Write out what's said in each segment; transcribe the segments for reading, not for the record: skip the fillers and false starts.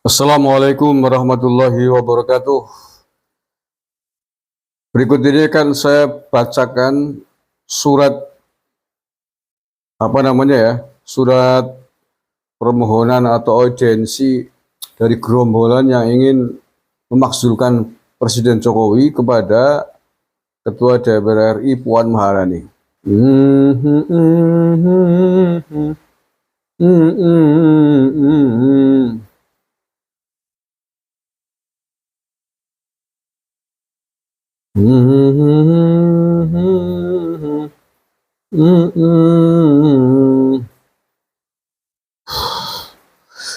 Assalamualaikum warahmatullahi wabarakatuh. Berikut ini akan saya bacakan surat surat permohonan atau audiensi dari gerombolan yang ingin memakzulkan Presiden Jokowi kepada Ketua DPR RI Puan Maharani.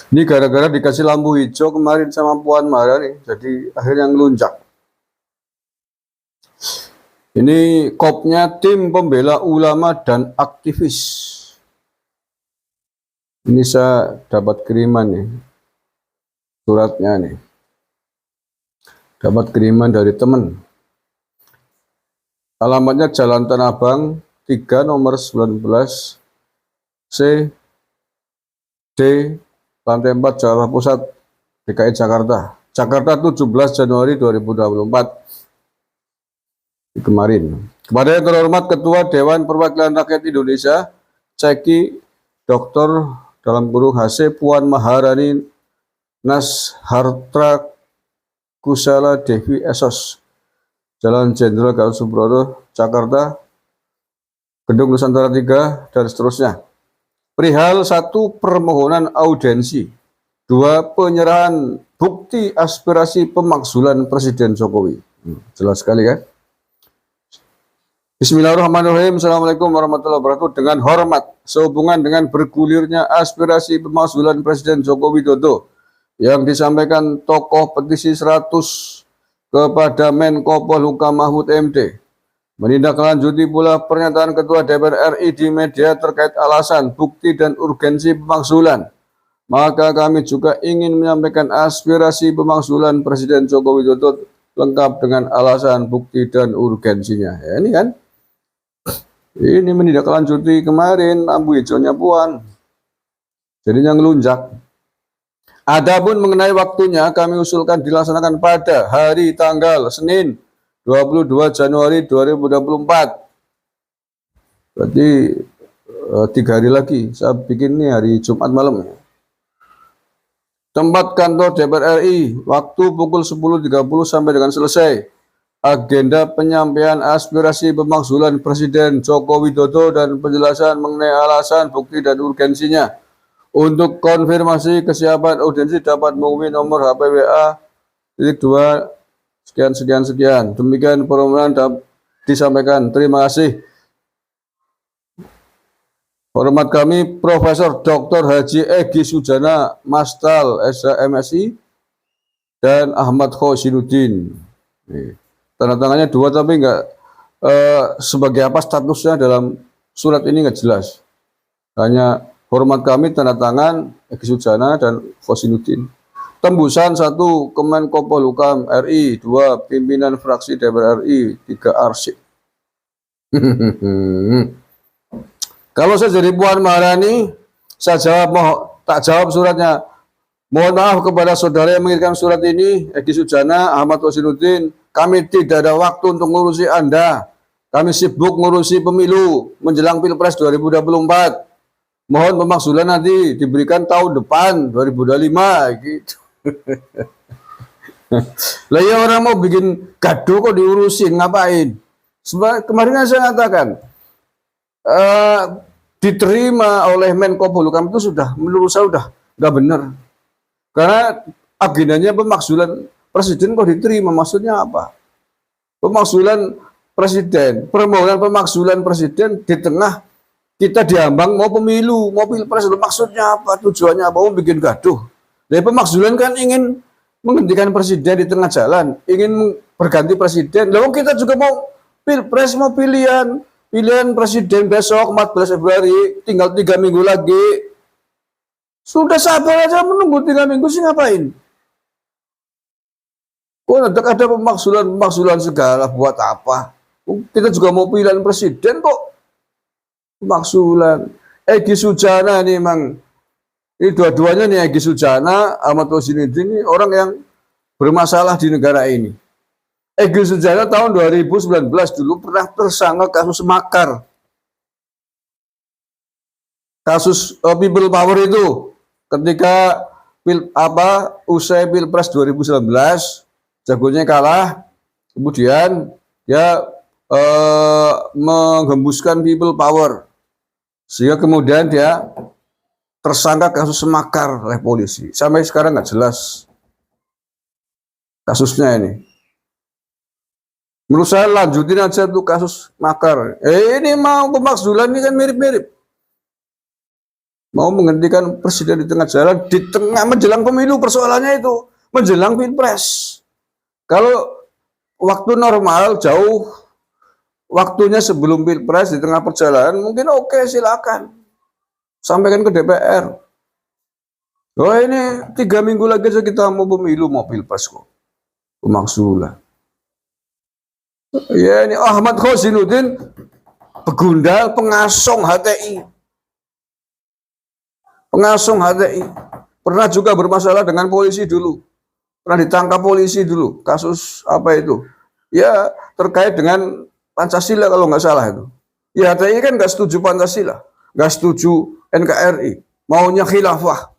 Ini gara-gara dikasih lampu hijau kemarin sama Puan Maharani, jadi akhirnya ngelunjak. Ini kopnya tim pembela ulama dan aktivis. Ini saya dapat kiriman nih, suratnya nih. Dapat kiriman dari teman. Alamatnya Jalan Tanah Abang 3 nomor 19 C D lantai 4 Jakarta Pusat DKI Jakarta. Jakarta 17 Januari 2024. Kemarin. Kepada yang terhormat Ketua Dewan Perwakilan Rakyat Indonesia, Ceki Dr. (HC) Puan Maharani Nashartra Kusala Devi Esos, Jalan Jenderal Gatot Subroto, Jakarta, Gedung Nusantara 3, dan seterusnya. Perihal 1. Permohonan audiensi. 2. Penyerahan bukti aspirasi pemakzulan Presiden Jokowi. Jelas sekali kan? Bismillahirrahmanirrahim. Assalamualaikum warahmatullahi wabarakatuh. Dengan hormat, sehubungan dengan bergulirnya aspirasi pemakzulan Presiden Joko Widodo yang disampaikan tokoh petisi 100 kepada Menko Polhukam Mahfud MD, menindaklanjuti pula pernyataan Ketua DPR RI di media terkait alasan, bukti, dan urgensi pemakzulan, maka kami juga ingin menyampaikan aspirasi pemakzulan Presiden Joko Widodo lengkap dengan alasan, bukti, dan urgensinya. Ya, ini kan, ini menindaklanjuti kemarin lampu hijaunya Puan, jadinya ngelunjak. Adapun mengenai waktunya, kami usulkan dilaksanakan pada hari tanggal Senin 22 Januari 2024. Berarti 3 hari lagi. Saya bikin ini hari Jumat malam. Tempat kantor DPR RI, waktu pukul 10.30 sampai dengan selesai. Agenda penyampaian aspirasi pemakzulan Presiden Joko Widodo dan penjelasan mengenai alasan, bukti, dan urgensinya. Untuk konfirmasi kesiapan audiensi dapat menghubungi nomor HP WA 2 sekian. Demikian permohonan disampaikan. Terima kasih. Hormat kami Profesor Dr. Haji Egy Sujana Mastal SHMSI dan Ahmad Khosinuddin. Tanda tangannya 2 tapi enggak sebagai apa statusnya dalam surat ini enggak jelas. Hanya hormat kami tanda tangan Egy Sujana dan Khosinuddin. Tembusan 1 Kemenko Polhukam RI, 2 pimpinan fraksi DPR RI, 3 arsip. Kalau saya jadi Puan Maharani, saya tak jawab suratnya. Mohon maaf kepada saudara yang mengirimkan surat ini, Egy Sujana, Ahmad Khosinuddin, kami tidak ada waktu untuk ngurusi Anda. Kami sibuk ngurusi pemilu menjelang Pilpres 2024. Mohon pemakzulan nanti diberikan tahun depan 2025 gitu. Lah ya orang mau bikin gaduh kok diurusin, ngapain? Kemarin kan saya katakan diterima oleh Menko Polhukam itu sudah, menurut saya sudah nggak benar. Karena agendanya pemakzulan Presiden kok diterima, maksudnya apa? Pemakzulan Presiden, permohonan pemakzulan Presiden di tengah kita diambang mau pemilu, mau pilpres, maksudnya apa? Tujuannya apa? Mau bikin gaduh. Dari pemakzulan kan ingin menghentikan presiden di tengah jalan, ingin berganti presiden. Lalu kita juga mau pilpres, mau pilihan presiden besok 14 Februari, tinggal 3 minggu lagi. Sudah sabar aja menunggu 3 minggu sih ngapain? Oh, ada pemakzulan segala buat apa? Kita juga mau pilihan presiden kok. Pemakzulan. Egy Sujana ini memang Ini dua-duanya nih, Egy Sujana, Ahmad Rosinuddin ini orang yang bermasalah di negara ini. Egy Sujana tahun 2019 dulu pernah tersangka kasus makar. Kasus people power itu ketika usai Pilpres 2019 jagonya kalah, kemudian dia menghembuskan people power sehingga kemudian dia tersangka kasus makar oleh polisi. Sampai sekarang nggak jelas kasusnya ini. Menurut saya lanjutin aja tuh kasus makar. Ini mau pemakzulan ini kan mirip-mirip. Mau menghentikan presiden di tengah jalan, di tengah menjelang pemilu, persoalannya itu menjelang Pilpres. Kalau waktu normal jauh waktunya sebelum Pilpres di tengah perjalanan mungkin oke, silakan sampaikan ke DPR. Oh ini 3 minggu lagi aja kita mau pemilu, mau Pilpres kok. Pemakzulan. Ya ini Ahmad Rosinuddin begundal pengasong HTI. Pengasong HTI. Pernah juga bermasalah dengan polisi dulu. Pernah ditangkap polisi dulu. Kasus apa itu? Ya terkait dengan Pancasila kalau nggak salah itu. Ya HTI kan nggak setuju Pancasila. Nggak setuju NKRI. Maunya khilafah.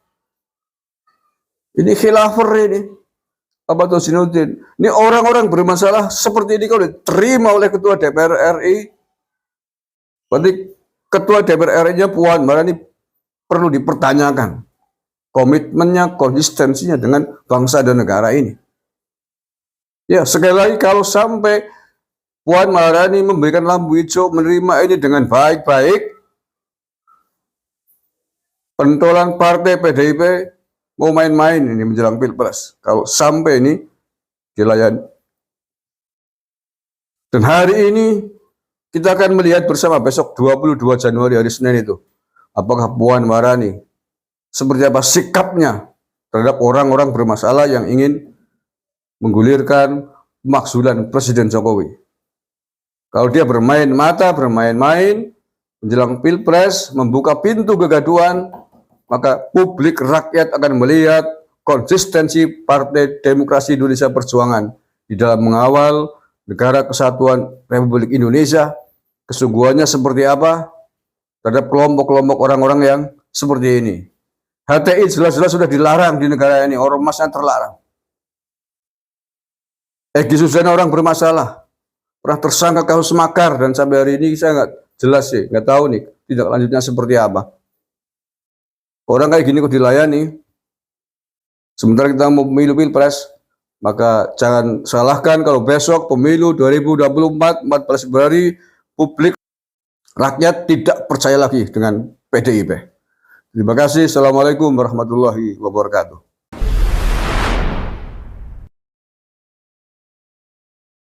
Ini khilafah ini. Ahmad Rosinuddin. Ini orang-orang bermasalah seperti ini kalau diterima oleh Ketua DPR RI. Berarti Ketua DPR RI-nya Puan Maharani perlu dipertanyakan komitmennya, konsistensinya dengan bangsa dan negara ini. Ya, sekali lagi kalau sampai Puan Maharani memberikan lampu hijau menerima ini dengan baik-baik, pentolan partai PDIP mau main-main ini menjelang Pilpres. Kalau sampai ini dilayani. Dan hari ini kita akan melihat bersama besok 22 Januari hari Senin itu. Apakah Puan Maharani seperti apa sikapnya terhadap orang-orang bermasalah yang ingin menggulirkan pemakzulan Presiden Jokowi. Kalau dia bermain mata, bermain-main menjelang Pilpres, membuka pintu kegaduhan, maka publik rakyat akan melihat konsistensi Partai Demokrasi Indonesia Perjuangan di dalam mengawal negara kesatuan Republik Indonesia. Kesungguhannya seperti apa terhadap kelompok-kelompok orang-orang yang seperti ini. HTI jelas-jelas sudah dilarang di negara ini, ormasnya terlarang. Egy Sujana orang bermasalah, pernah tersangka kasus makar dan sampai hari ini saya nggak jelas sih, nggak tahu nih tidak lanjutnya seperti apa. Orang kayak gini kok dilayani. Sementara kita mau pemilu Pilpres, maka jangan salahkan kalau besok pemilu 2024 14 Februari publik rakyat tidak percaya lagi dengan PDIP. Terima kasih. Assalamualaikum warahmatullahi wabarakatuh.